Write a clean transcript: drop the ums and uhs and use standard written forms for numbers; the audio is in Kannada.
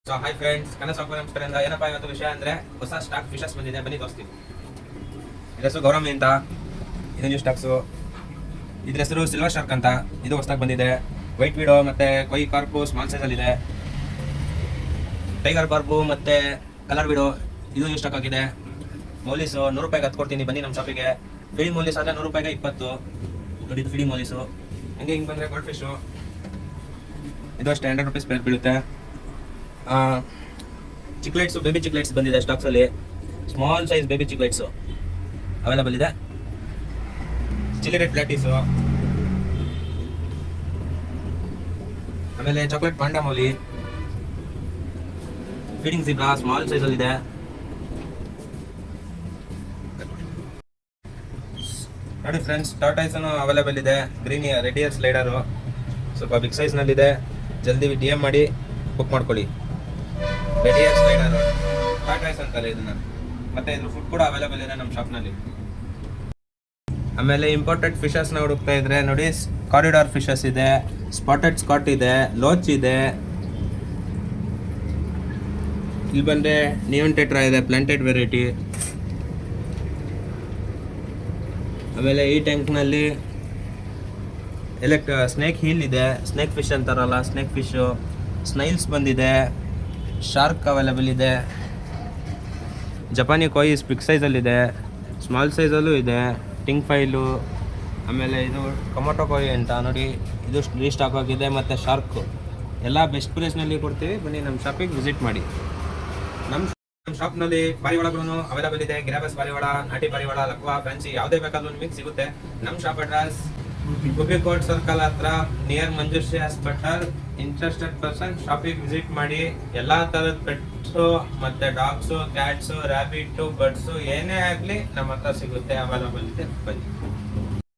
So hi friends, Kannada software ಕಡೆಯಿಂದ ಏನಪ್ಪ ಇವತ್ತು ವಿಷಯ ಅಂದರೆ ಹೊಸ ಸ್ಟಾಕ್ ಫಿಶಸ್ ಬಂದಿದೆ, ಬನ್ನಿ ತೋರಿಸ್ತೀನಿ. ಇದ್ರ ಹೆಸರು ಗೌರಮ್ಮಿ ಅಂತ, ಇದು ನ್ಯೂ ಸ್ಟಾಕ್ಸು. ಇದ್ರ ಹೆಸರು ಸಿಲ್ವರ್ ಶಾರ್ಕ್ ಅಂತ, ಇದು ಹೊಸದಾಗಿ ಬಂದಿದೆ. ವೈಟ್ ವಿಡೋ ಮತ್ತು ಕೊಯ್ ಕಾರ್ಪು ಸ್ಮಾಲ್ ಸೈಜಲ್ಲಿದೆ. ಟೈಗರ್ ಬಾರ್ಬು ಮತ್ತು ಕಲರ್ ವಿಡೋ ಇದು ನ್ಯೂ ಸ್ಟಾಕ್ ಆಗಿದೆ. ಮೌಲೀಸು 100 ರೂಪಾಯಿಗೆ ಹತ್ಕೊಡ್ತೀನಿ, ಬನ್ನಿ ನಮ್ಮ ಶಾಪಿಗೆ. ಫೀಡಿಂಗ್ ಮೌಲೀಸ್ ಆದರೆ 100 ರೂಪಾಯಿಗೆ 20 ನೋಡಿ. ಇದು ಫೀಡಿಂಗ್ ಮೌಲೀಸು. ಹಂಗೆ ಹಿಂಗೆ ಬಂದರೆ ಗೋಲ್ಡ್ ಫಿಶು, ಇದು ಅಷ್ಟೇ 100 ರೂಪೀಸ್ ಪೇರ್ ಬೀಳುತ್ತೆ. ಚಿಕ್ಲೆಟ್ಸು, ಬೇಬಿ ಚಿಕ್ಲೆಟ್ಸ್ ಬಂದಿದೆ ಸ್ಟಾಕ್ಸಲ್ಲಿ. ಸ್ಮಾಲ್ ಸೈಜ್ ಬೇಬಿ ಚಿಕ್ಲೆಟ್ಸು ಅವೈಲೇಬಲ್ ಇದೆ. ಚಿಲ್ಲಿ ರೆಡ್ ಪ್ಲಾಟೀಸು, ಆಮೇಲೆ ಚಾಕ್ಲೇಟ್ ಪಾಂಡಾ ಮೌಲಿ, ಫೀಡಿಂಗ್ ಜಿಬ್ರಾ ಸ್ಮಾಲ್ ಸೈಜಲ್ಲಿದೆ. ನೋಡಿ ಫ್ರೆಂಡ್ಸ್, ಟಾರ್ಟೈಸನ್ನು ಅವೈಲೇಬಲ್ ಇದೆ. ಗ್ರೀನ್ ರೆಡ್ ಇಯರ್ ಸ್ಲೈಡರು ಸ್ವಲ್ಪ ಬಿಗ್ ಸೈಜ್ನಲ್ಲಿದೆ. ಜಲ್ದಿ DM ಮಾಡಿ ಬುಕ್ ಮಾಡ್ಕೊಳ್ಳಿ. ರೆಡ್ ಇಯರ್ ಸ್ಲೈಡರು ಟಾರ್ಟೈಸ್ ಅಂತಾರೆ ಇದನ್ನ. ಮತ್ತೆ ಇದ್ರ ಫುಡ್ ಕೂಡ ಅವೈಲೇಬಲ್ ಇದೆ ನಮ್ಮ ಶಾಪ್ನಲ್ಲಿ. ಆಮೇಲೆ ಇಂಪೋರ್ಟೆಡ್ ಫಿಶಸ್ನ ಹುಡುಕ್ತಾ ಇದ್ರೆ ನೋಡಿ, ಕಾರಿಡಾರ್ ಫಿಶಸ್ ಇದೆ, ಸ್ಪಾಟೆಡ್ ಸ್ಕಾಟ್ ಇದೆ, ಲೋಚ್ ಇದೆ. ಇಲ್ಲಿ ಬಂದರೆ ನಿಯಾನ್ ಟೆಟ್ರಾ ಇದೆ, ಪ್ಲಾಂಟೆಡ್ ವೆರೈಟಿ. ಆಮೇಲೆ ಈ ಟ್ಯಾಂಕ್ನಲ್ಲಿ ಸ್ನೇಕ್ ಹೀಲ್ ಇದೆ, ಸ್ನೇಕ್ ಫಿಶ್ ಅಂತಾರಲ್ಲ ಸ್ನೇಕ್ ಫಿಶು. ಸ್ನೈಲ್ಸ್ ಬಂದಿದೆ, ಶಾರ್ಕ್ ಅವೈಲೇಬಲ್ ಇದೆ. ಜಪಾನಿ ಕೊಯ್ಸ್ ಬಿಗ್ ಸೈಜಲ್ಲಿದೆ, ಸ್ಮಾಲ್ ಸೈಜಲ್ಲೂ ಇದೆ. ಟಿಂಗ್ ಫೈಲು, ಆಮೇಲೆ ಇದು ಟೊಮೊಟೊ ಕೊಯ್ ಅಂತ ನೋಡಿ, ಇದು ರೀಸ್ಟಾಕ್ ಆಗಿದೆ. ಮತ್ತು ಶಾರ್ಕು ಎಲ್ಲ ಬೆಸ್ಟ್ ಪ್ರೈಸ್ನಲ್ಲಿ ಕೊಡ್ತೀವಿ, ಬನ್ನಿ ನಮ್ಮ ಶಾಪಿಗೆ ವಿಸಿಟ್ ಮಾಡಿ. ನಮ್ಮ ಶಾಪ್ನಲ್ಲಿ ಪಾರಿವಾಳಗಳು ಅವೈಲೇಬಲ್ ಇದೆ. ಗಿರಾಬಸ್ ಪಾರಿವಾಳ, ನಾಟಿ ಪಾರಿವಾಳ, ಲಕ್ವಾ, ಫ್ಯಾನ್ಸಿ ಯಾವುದೇ ಬೇಕಾದ್ರೂ ನಿಮಗೆ ಸಿಗುತ್ತೆ. ನಮ್ಮ ಶಾಪ್ ಅಡ್ರೆಸ್ ಗುಬ್ಬಿಕೋಟ್ ಸರ್ಕಲ್ ಹತ್ರ, near Manjushree hospital. Interested person ಶಾಪಿಗೆ ವಿಸಿಟ್ ಮಾಡಿ. ಎಲ್ಲ ಥರದ ಪೆಟ್ಸು ಮತ್ತು ಡಾಗ್ಸು, ಕ್ಯಾಟ್ಸು, ರ್ಯಾಬಿಟು, ಬರ್ಡ್ಸು ಏನೇ ಆಗಲಿ ನಮ್ಮ ಹತ್ರ ಸಿಗುತ್ತೆ, ಅವೈಲೇಬಲ್ ಇದೆ. ಬನ್ನಿ.